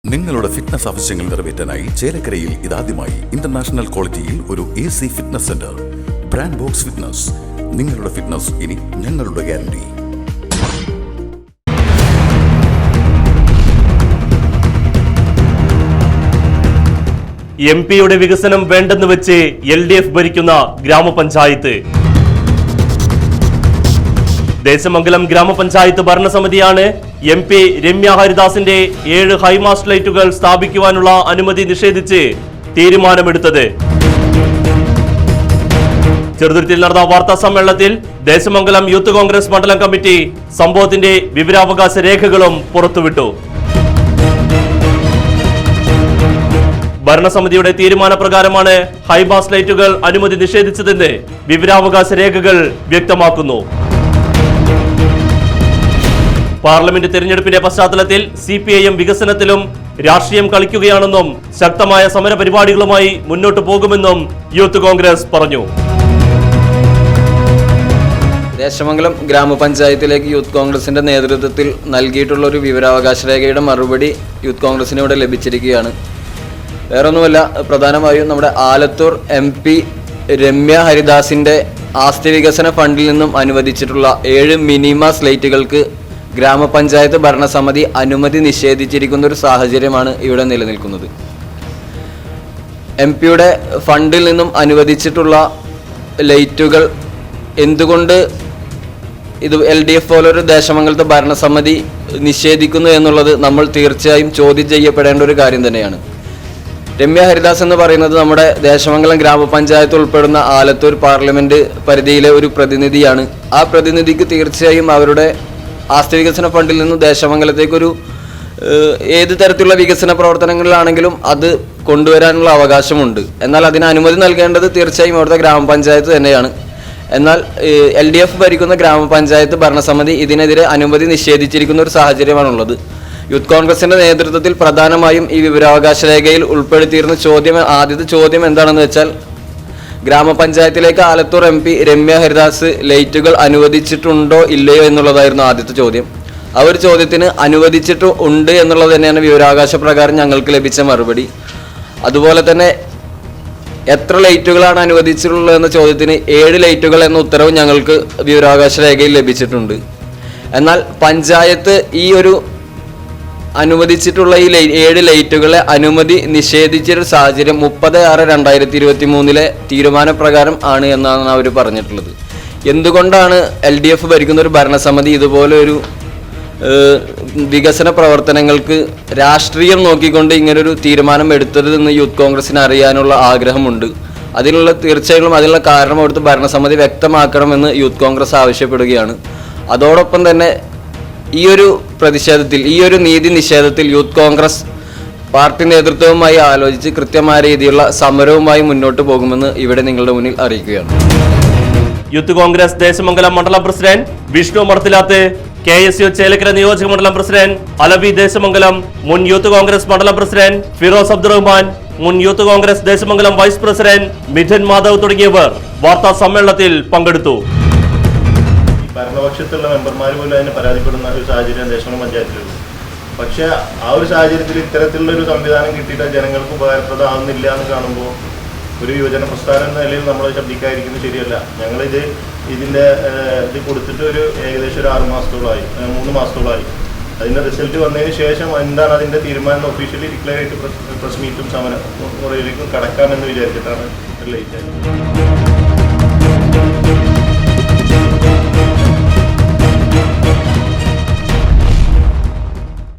നിങ്ങളുടെ ഫിറ്റ്നസ് ആവശ്യങ്ങൾ നിറവേറ്റാനായി ചേലക്കരയിൽ ഇതാദ്യമായി ഇന്റർനാഷണൽ ക്വാളിറ്റിയിൽ ഒരു AC fitness centre. Brand box fitness. നിങ്ങളുടെ ഫിറ്റ്നസ് ഇനി ഞങ്ങളുടെ ഗ്യാരണ്ടി. MP-യുടെ വികസനം വേണ്ടെന്ന് വെച്ച് LDF ഭരിക്കുന്ന ഗ്രാമപഞ്ചായത്ത്. ദേശമംഗലം ഗ്രാമപഞ്ചായത്ത് ഭരണസമിതിയാണ് MP രമ്യ ഹരിദാസിന്റെ 7 ഹൈമാസ്റ്റ് ലൈറ്റുകൾ സ്ഥാപിക്കുവാനുള്ള അനുമതി നിഷേധിച്ച് തീരുമാനമെടുത്തത്. ചെറുതുരുത്തിയിൽ നടന്ന വാർത്താ സമ്മേളനത്തിൽ ദേശമംഗലം യൂത്ത് കോൺഗ്രസ് മണ്ഡലം കമ്മിറ്റി സംഭവത്തിന്റെ വിവരാവകാശ രേഖകളും പുറത്തുവിട്ടു. ഭരണസമിതിയുടെ തീരുമാനപ്രകാരമാണ് ഹൈമാസ്റ്റ് ലൈറ്റുകൾ അനുമതി നിഷേധിച്ചതെന്ന് വിവരാവകാശ രേഖകൾ വ്യക്തമാക്കുന്നു. പാർലമെന്റ് തെരഞ്ഞെടുപ്പിന്റെ പശ്ചാത്തലത്തിൽ CPIM വികസനത്തിലും രാഷ്ട്രീയം കളിക്കുകയാണെന്നും ശക്തമായ സമര പരിപാടികളുമായി മുന്നോട്ടു പോകുമെന്നും യൂത്ത് കോൺഗ്രസ് പറഞ്ഞു. ദേശമംഗലം ഗ്രാമപഞ്ചായത്തിലേക്ക് യൂത്ത് കോൺഗ്രസിന്റെ നേതൃത്വത്തിൽ നൽകിയിട്ടുള്ള ഒരു വിവരാവകാശ രേഖയുടെ മറുപടി യൂത്ത് കോൺഗ്രസിന് ഇവിടെ ലഭിച്ചിരിക്കുകയാണ്. വേറൊന്നുമല്ല, പ്രധാനമായും നമ്മുടെ ആലത്തൂർ MP രമ്യ ഹരിദാസിന്റെ ആസ്തി വികസന ഫണ്ടിൽ നിന്നും അനുവദിച്ചിട്ടുള്ള 7 മിനിമാസ് ലൈറ്റുകൾക്ക് ഗ്രാമപഞ്ചായത്ത് ഭരണസമിതി അനുമതി നിഷേധിച്ചിരിക്കുന്ന ഒരു സാഹചര്യമാണ് ഇവിടെ നിലനിൽക്കുന്നത്. MP-യുടെ ഫണ്ടിൽ നിന്നും അനുവദിച്ചിട്ടുള്ള ലൈറ്റുകൾ എന്തുകൊണ്ട് ഇത് LDF പോലൊരു ദേശമംഗലത്തെ ഭരണസമിതി നിഷേധിക്കുന്നു എന്നുള്ളത് നമ്മൾ തീർച്ചയായും ചോദ്യം ചെയ്യപ്പെടേണ്ട ഒരു കാര്യം തന്നെയാണ്. രമ്യ ഹരിദാസ് എന്ന് പറയുന്നത് നമ്മുടെ ദേശമംഗലം ഗ്രാമപഞ്ചായത്ത് ഉൾപ്പെടുന്ന ആലത്തൂർ പാർലമെന്റ് പരിധിയിലെ ഒരു പ്രതിനിധിയാണ്. ആ പ്രതിനിധിക്ക് തീർച്ചയായും അവരുടെ ആസ്തി വികസന ഫണ്ടിൽ നിന്ന് ദേശമംഗലത്തേക്കൊരു ഏത് തരത്തിലുള്ള വികസന പ്രവർത്തനങ്ങളിലാണെങ്കിലും അത് കൊണ്ടുവരാനുള്ള അവകാശമുണ്ട്. എന്നാൽ അതിന് അനുമതി നൽകേണ്ടത് തീർച്ചയായും അവിടുത്തെ ഗ്രാമപഞ്ചായത്ത് തന്നെയാണ്. എന്നാൽ LDF ഭരിക്കുന്ന ഗ്രാമപഞ്ചായത്ത് ഭരണസമിതി ഇതിനെതിരെ അനുമതി നിഷേധിച്ചിരിക്കുന്ന ഒരു സാഹചര്യമാണുള്ളത്. യൂത്ത് കോൺഗ്രസിന്റെ നേതൃത്വത്തിൽ പ്രധാനമായും ഈ വിവരാവകാശ രേഖയിൽ ഉൾപ്പെടുത്തിയിരുന്ന ആദ്യത്തെ ചോദ്യം എന്താണെന്ന് വെച്ചാൽ, ഗ്രാമപഞ്ചായത്തിലേക്ക് ആലത്തൂർ MP രമ്യ ഹരിദാസ് ലൈറ്റുകൾ അനുവദിച്ചിട്ടുണ്ടോ ഇല്ലയോ എന്നുള്ളതായിരുന്നു ആദ്യത്തെ ചോദ്യം. ആ ഒരു ചോദ്യത്തിന് അനുവദിച്ചിട്ടുണ്ട് എന്നുള്ളത് തന്നെയാണ് വിവരാവകാശ പ്രകാരം ഞങ്ങൾക്ക് ലഭിച്ച മറുപടി. അതുപോലെ തന്നെ എത്ര ലൈറ്റുകളാണ് അനുവദിച്ചിട്ടുള്ളത് എന്ന ചോദ്യത്തിന് 7 ലൈറ്റുകൾ എന്ന ഉത്തരവ് ഞങ്ങൾക്ക് വിവരാവകാശ രേഖയിൽ ലഭിച്ചിട്ടുണ്ട്. എന്നാൽ പഞ്ചായത്ത് ഈ ഒരു അനുവദിച്ചിട്ടുള്ള ഈ 7 ലൈറ്റുകളെ അനുമതി നിഷേധിച്ചൊരു സാഹചര്യം 30/6/2023 തീരുമാനപ്രകാരം ആണ് എന്നാണ് അവർ പറഞ്ഞിട്ടുള്ളത്. എന്തുകൊണ്ടാണ് LDF ഭരിക്കുന്ന ഒരു ഭരണസമിതി ഇതുപോലെ ഒരു വികസന പ്രവർത്തനങ്ങൾക്ക് രാഷ്ട്രീയം നോക്കിക്കൊണ്ട് ഇങ്ങനൊരു തീരുമാനം എടുത്തതെന്ന് യൂത്ത് കോൺഗ്രസിന് അറിയാനുള്ള ആഗ്രഹമുണ്ട്. തീർച്ചയായും അതിനുള്ള കാരണം അവിടുത്തെ ഭരണസമിതി വ്യക്തമാക്കണമെന്ന് യൂത്ത് കോൺഗ്രസ് ആവശ്യപ്പെടുകയാണ്. അതോടൊപ്പം തന്നെ ഈ ഒരു പ്രതിഷേധത്തിൽ, ഈ ഒരു നീതി നിഷേധത്തിൽ യൂത്ത് കോൺഗ്രസ് പാർട്ടി നേതൃത്വവുമായി ആലോചിച്ച് കൃത്യമായ രീതിയിലുള്ള സമരവുമായി മുന്നോട്ട് പോകുമെന്ന് ഇവിടെ നിങ്ങളുടെ മുന്നിൽ അറിയിക്കുകയാണ്. യൂത്ത് കോൺഗ്രസ് ദേശമംഗലം മണ്ഡലം പ്രസിഡന്റ് വിഷ്ണു മടത്തിലാത്ത്, KSU ചേലക്കര നിയോജക മണ്ഡലം പ്രസിഡന്റ് അലവി ദേശമംഗലം, മുൻ യൂത്ത് കോൺഗ്രസ് മണ്ഡലം പ്രസിഡന്റ് ഫിറോസ് അബ്ദുറഹ്മാൻ, മുൻ youth Congress Desamangalam vice president Mithun Madhav തുടങ്ങിയവർ വാർത്താ സമ്മേളനത്തിൽ പങ്കെടുത്തു. ഭരണപക്ഷത്തുള്ള മെമ്പർമാർ പോലും അതിന് പരാതിപ്പെടുന്ന ഒരു സാഹചര്യം ദേശമംഗലം പഞ്ചായത്തിലുണ്ട്. പക്ഷേ ആ ഒരു സാഹചര്യത്തിൽ ഇത്തരത്തിലുള്ള ഒരു സംവിധാനം കിട്ടിയിട്ട് ജനങ്ങൾക്ക് ഉപകാരപ്രദമാകുന്നില്ല എന്ന് കാണുമ്പോൾ ഒരു യുവജന പ്രസ്ഥാനം എന്ന നിലയിൽ നമ്മൾ ശബ്ദിക്കാതിരിക്കുന്നത് ശരിയല്ല. ഇതിൻ്റെ ഇത് കൊടുത്തിട്ട് ഏകദേശം 6 മാസത്തോളമായി, 3 മാസത്തോളമായി. അതിൻ്റെ റിസൾട്ട് വന്നതിന് ശേഷം എന്താണ് അതിൻ്റെ തീരുമാനം ഒഫീഷ്യലി ഡിക്ലെയർ ചെയ്തിട്ട് പ്രസ് മീറ്റും സമര മുറയിലേക്കും കടക്കാമെന്ന് വിചാരിച്ചിട്ടാണ് ലേറ്റ് ആയത്.